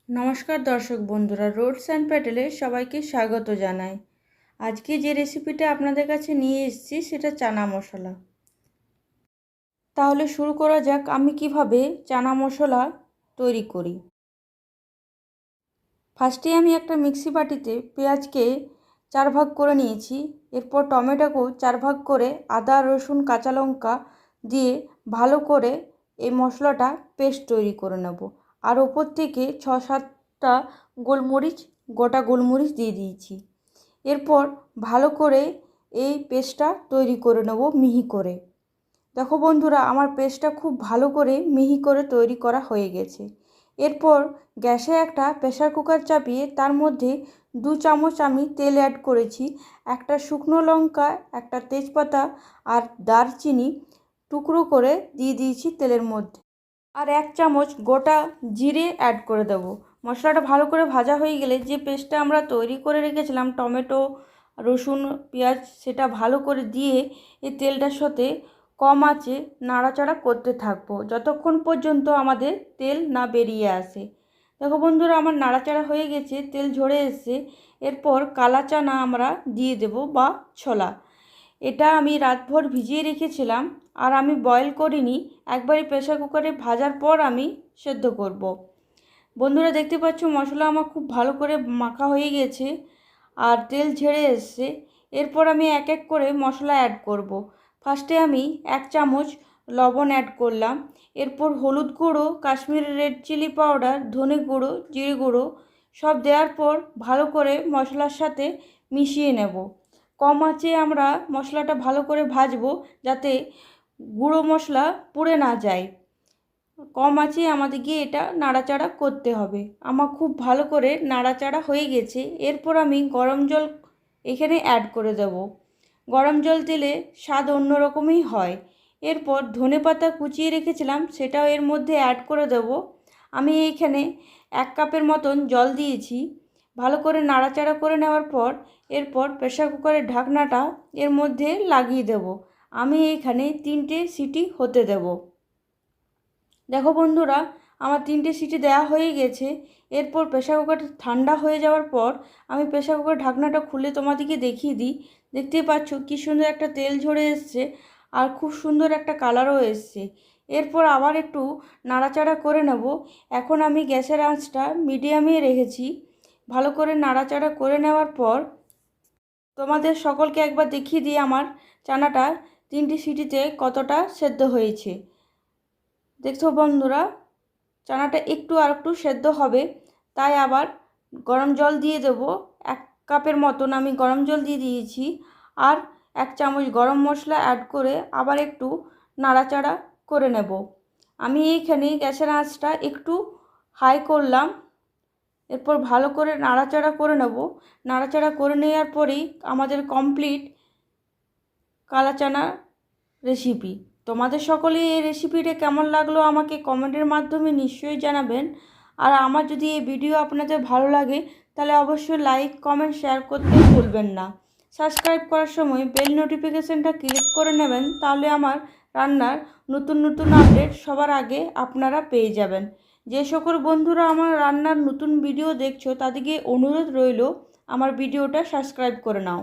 নমস্কার দর্শক বন্ধুরা, রোডস অ্যান্ড প্যাটেলে সবাইকে স্বাগত জানাই। আজকে যে রেসিপিটা আপনাদের কাছে নিয়ে এসেছি সেটা চানা মশলা। তাহলে শুরু করা যাক আমি কিভাবে চানা মশলা তৈরি করি। ফার্স্টে আমি একটা মিক্সি বাটিতে পেঁয়াজকে 4 ভাগ করে নিয়েছি। এরপর টমেটোকেও 4 ভাগ করে আদা রসুন কাঁচা লঙ্কা দিয়ে ভালো করে এই মশলাটা পেস্ট তৈরি করে নেব। আর ওপর থেকে 6-7টা গোটা গোলমরিচ দিয়ে দিয়েছি। এরপর ভালো করে এই পেস্টটা তৈরি করে নেব মিহি করে। দেখো বন্ধুরা, আমার পেস্টটা খুব ভালো করে মিহি করে তৈরি করা হয়ে গেছে। এরপর গ্যাসে একটা প্রেসার কুকার চাপিয়ে তার মধ্যে 2 চামচ আমি তেল অ্যাড করেছি। একটা শুকনো লঙ্কা, একটা তেজপাতা আর দারচিনি টুকরো করে দিয়ে দিয়েছি তেলের মধ্যে। আর 1 চামচ গোটা জিরে অ্যাড করে দেব। মশলাটা ভালো করে ভাজা হয়ে গেলে যে পেস্টটা আমরা তৈরি করে রেখেছিলাম টমেটো রসুন পেঁয়াজ, সেটা ভালো করে দিয়ে এই তেলটার সাথে কম আঁচে নাড়াচাড়া করতে থাকবো যতক্ষণ পর্যন্ত আমাদের তেল না বেরিয়ে আসে। দেখো বন্ধুরা, আমার নাড়াচাড়া হয়ে গেছে, তেল ঝরে এসেছে। এরপর কালা চানা আমরা দিয়ে দেব বা ছোলা। এটা আমি রাতভর ভিজিয়ে রেখেছিলাম আর আমি বয়েল করিনি, একবারই প্রেসার কুকারে ভাজার পর আমি সেদ্ধ করব। বন্ধুরা দেখতে পাচ্ছ মশলা আমার খুব ভালো করে মাখা হয়ে গেছে আর তেল ঝেড়ে এসছে। এরপর আমি এক এক করে মশলা অ্যাড করব। ফার্স্টে আমি 1 চামচ লবণ অ্যাড করলাম। এরপর হলুদ গুঁড়ো, কাশ্মীরি রেড চিলি পাউডার, ধনে গুঁড়ো, জিরে গুঁড়ো সব দেওয়ার পর ভালো করে মশলার সাথে মিশিয়ে নেব। কম আঁচে আমরা মশলাটা ভালো করে ভাজবো যাতে গুঁড়ো মশলা পুড়ে না যায়। কম আঁচে আমাদেরকে এটা নাড়াচাড়া করতে হবে। আমার খুব ভালো করে নাড়াচাড়া হয়ে গেছে। এরপর আমি গরম জল এখানে অ্যাড করে দেব। গরম জল দিলে স্বাদ অন্যরকমই হয়। এরপর ধনেপাতা কুচিয়ে রেখেছিলাম সেটাও এর মধ্যে অ্যাড করে দেব। আমি এইখানে 1 কাপের মতন জল দিয়েছি। ভালো করে নাড়াচাড়া করে নেওয়ার পর এরপর প্রেসার কুকারের ঢাকনাটা এর মধ্যে লাগিয়ে দেব। আমি এইখানে 3টে সিটি হতে দেব। দেখো বন্ধুরা, আমার 3টে সিটি দেওয়া হয়ে গেছে। এরপর প্রেসার কুকারটা ঠান্ডা হয়ে যাওয়ার পর আমি প্রেসার কুকার ঢাকনাটা খুলে তোমাদেরকে দেখিয়ে দিই। দেখতেই পাচ্ছ কি সুন্দর একটা তেল ঝরে এসছে আর খুব সুন্দর একটা কালারও এসছে। এরপর আবার একটু নাড়াচাড়া করে নেব। এখন আমি গ্যাসের আঁচটা মিডিয়ামে রেখেছি। ভালো করে নাড়াচাড়া করে নেওয়ার পর তোমাদের সকলকে একবার দেখিয়ে দিই আমার চানাটা 3টে সিটিতে কতটা সেদ্ধ হয়েছে। দেখছো বন্ধুরা, চানাটা আর একটু সেদ্ধ হবে, তাই আবার গরম জল দিয়ে দেব। 1 কাপের মতন আমি গরম জল দিয়ে দিয়েছি আর 1 চামচ গরম মশলা অ্যাড করে আবার একটু নাড়াচাড়া করে নেব। আমি এইখানে গ্যাসের আঁচটা একটু হাই করলাম। এরপর ভালো করে নাড়াচাড়া করে নেব। নাড়াচাড়া করে নেওয়ার পরেই আমাদের কমপ্লিট কালা চানা রেসিপি। তোমাদের সকলে এই রেসিপিটা কেমন লাগলো আমাকে কমেন্টের মাধ্যমে নিশ্চয়ই জানাবেন। আর আমার যদি এই ভিডিও আপনাদের ভালো লাগে তাহলে অবশ্যই লাইক কমেন্ট শেয়ার করতে ভুলবেন না। সাবস্ক্রাইব করার সময় বেল নোটিফিকেশনটা ক্লিক করে নেবেন, তাহলে আমার রান্নার নতুন নতুন আপডেট সবার আগে আপনারা পেয়ে যাবেন। যে সকল বন্ধুরা আমার রান্নার নতুন ভিডিও দেখছো তাদেরকে অনুরোধ রইল আমার ভিডিওটা সাবস্ক্রাইব করে নাও।